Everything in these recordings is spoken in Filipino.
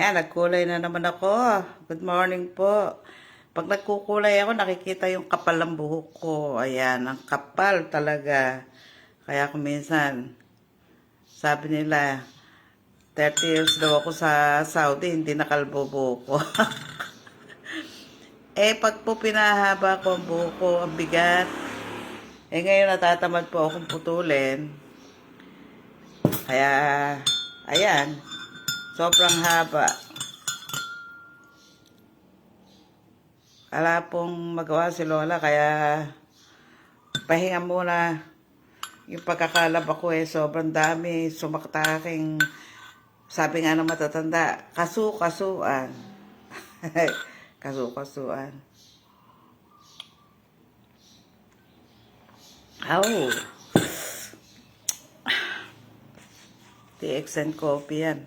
Ayan, nagkulay na naman ako. Good morning po. Pag nagkukulay ako, nakikita yung kapal ng buhok ko. Ayan, ang kapal talaga. Kaya kung minsan, sabi nila, 30 years daw ako sa Saudi, hindi nakalbo buhok ko. Pag po pinahaba ko ang buhok ko, ang bigat. Ngayon natatamad po akong putulin. Kaya, ayan, sobrang haba. Wala pong magawa si Lola, kaya pahinga muna. Yung pagkakalaba ko sobrang dami. Sumakta aking, sabi nga ng matatanda, kasu-kasuan. Kasu-kasuan. Oh. TXN coffee yan.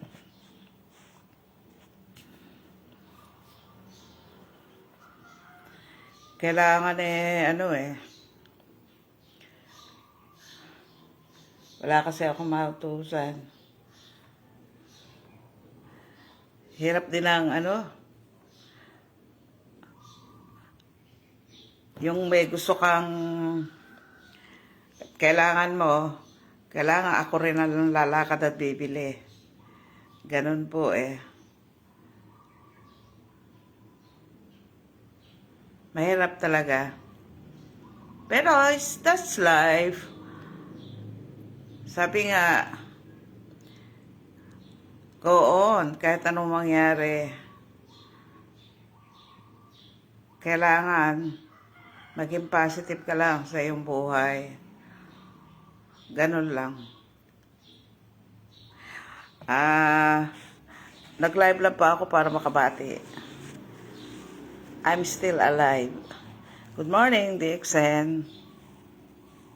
Kailangan wala kasi akong mautusan. Hirap din ang yung may gusto kang kailangan ako rin ang lalakad at bibili. Ganun po Mahirap talaga. Pero that's life. Sabi nga, go on, kahit anong mangyari. Kailangan maging positive ka lang sa iyong buhay. Ganun lang. Nag-live lang pa ako para makabati. I'm still alive. Good morning, DXN.